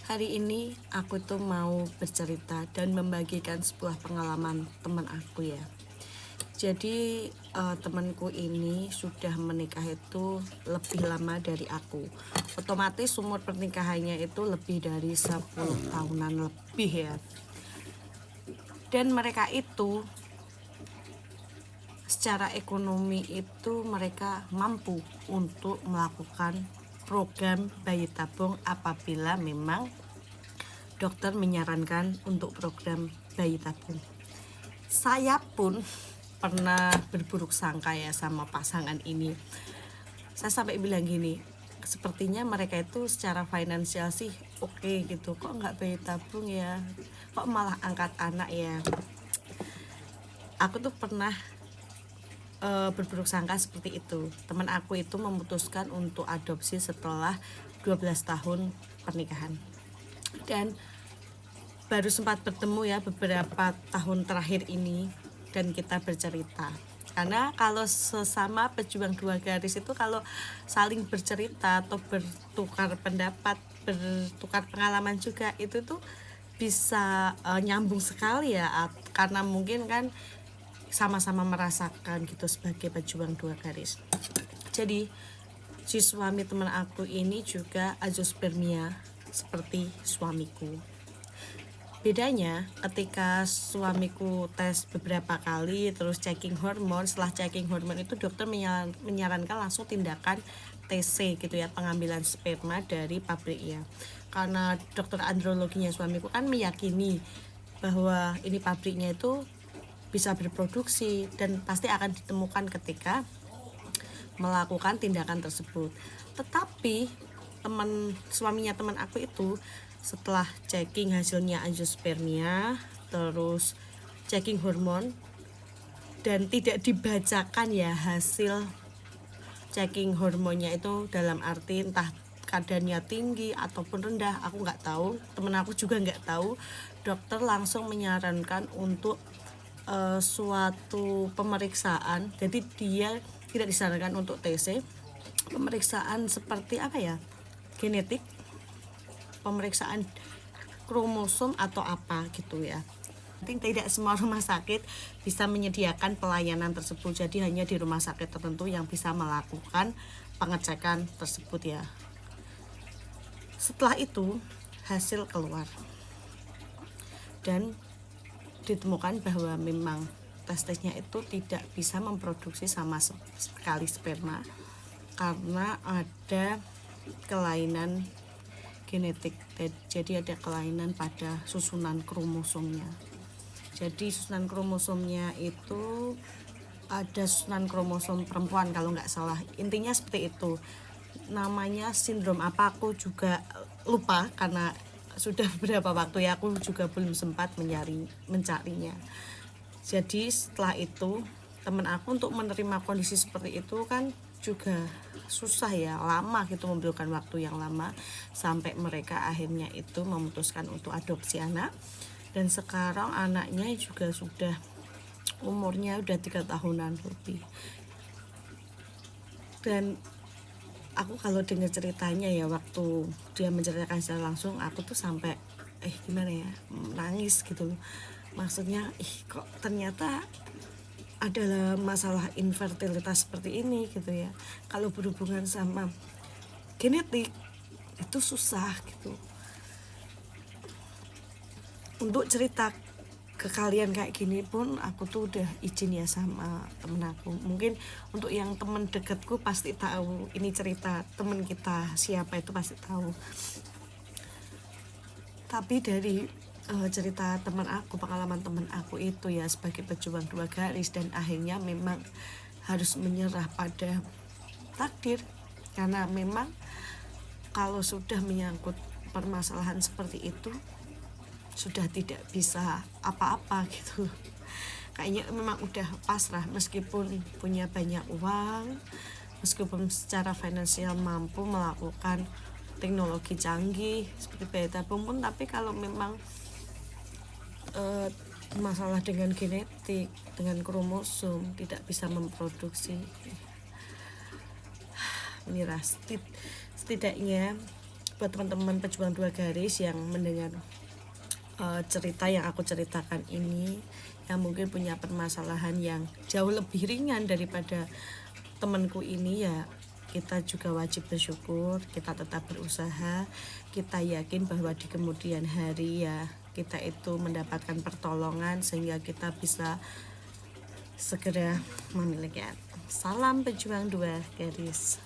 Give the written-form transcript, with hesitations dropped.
Hari ini aku tuh mau bercerita dan membagikan sebuah pengalaman teman aku ya. Jadi temanku ini sudah menikah itu lebih lama dari aku. Otomatis umur pernikahannya itu lebih dari 10 tahunan lebih ya. Dan mereka itu secara ekonomi itu mereka mampu untuk melakukan program bayi tabung apabila memang dokter menyarankan untuk program bayi tabung. Saya pun pernah berburuk sangka ya sama pasangan ini. Saya sampai bilang gini, sepertinya mereka itu secara finansial sih oke gitu, kok nggak bayi tabung ya, kok malah angkat anak ya. Aku tuh pernah berburuk sangka seperti itu. Teman aku itu memutuskan untuk adopsi setelah 12 tahun pernikahan. Dan baru sempat bertemu ya beberapa tahun terakhir ini dan kita bercerita. Karena kalau sesama pejuang dua garis itu kalau saling bercerita atau bertukar pendapat, bertukar pengalaman juga itu tuh bisa nyambung sekali ya, karena mungkin kan sama-sama merasakan gitu sebagai pejuang dua garis. Jadi si suami teman aku ini juga azoospermia seperti suamiku. Bedanya ketika suamiku tes beberapa kali terus checking hormon, setelah checking hormon itu dokter menyarankan langsung tindakan TC gitu ya, pengambilan sperma dari pabriknya. Karena dokter androloginya suamiku kan meyakini bahwa ini pabriknya itu bisa berproduksi dan pasti akan ditemukan ketika melakukan tindakan tersebut. Tetapi suaminya teman aku itu setelah checking hasilnya angiospermia, terus checking hormon, dan tidak dibacakan ya hasil checking hormonnya itu dalam arti entah kadarnya tinggi ataupun rendah, aku nggak tahu, temen aku juga nggak tahu. Dokter langsung menyarankan untuk suatu pemeriksaan, jadi dia tidak disarankan untuk TC, pemeriksaan seperti apa ya, genetik, pemeriksaan kromosom atau apa gitu ya. Mungkin tidak semua rumah sakit bisa menyediakan pelayanan tersebut, jadi hanya di rumah sakit tertentu yang bisa melakukan pengecekan tersebut ya. Setelah itu hasil keluar dan ditemukan bahwa memang tesnya itu tidak bisa memproduksi sama sekali sperma karena ada kelainan genetik, jadi ada kelainan pada susunan kromosomnya. Jadi susunan kromosomnya itu ada susunan kromosom perempuan kalau nggak salah, intinya seperti itu. Namanya sindrom apa aku juga lupa karena sudah beberapa waktu ya, aku juga belum sempat mencarinya. Jadi setelah itu teman aku untuk menerima kondisi seperti itu kan juga susah ya, lama gitu, membutuhkan waktu yang lama sampai mereka akhirnya itu memutuskan untuk adopsi anak. Dan sekarang anaknya juga sudah umurnya udah 3 tahunan lebih. Dan aku kalau dengar ceritanya ya, waktu dia menceritakan secara langsung, aku tuh sampai gimana ya, nangis gitu loh. Maksudnya kok ternyata adalah masalah infertilitas seperti ini gitu ya. Kalau berhubungan sama genetik itu susah gitu. Untuk cerita ke kalian kayak gini pun aku tuh udah izin ya sama temen aku. Mungkin untuk yang temen deketku pasti tahu ini cerita temen kita siapa, itu pasti tahu. Tapi dari cerita teman aku, pengalaman teman aku itu ya sebagai pejuang dua garis, dan akhirnya memang harus menyerah pada takdir, karena memang kalau sudah menyangkut permasalahan seperti itu sudah tidak bisa apa-apa gitu. Kayaknya memang udah pasrah, meskipun punya banyak uang, meskipun secara finansial mampu melakukan teknologi canggih seperti bayi tabung pun, tapi kalau memang masalah dengan genetik, dengan kromosom, tidak bisa memproduksi, miras. Setidaknya buat teman-teman pejuang 2 garis yang mendengar cerita yang aku ceritakan ini, yang mungkin punya permasalahan yang jauh lebih ringan daripada temanku ini, ya kita juga wajib bersyukur, kita tetap berusaha, kita yakin bahwa di kemudian hari ya kita itu mendapatkan pertolongan sehingga kita bisa segera memiliki. Salam pejuang 2 garis.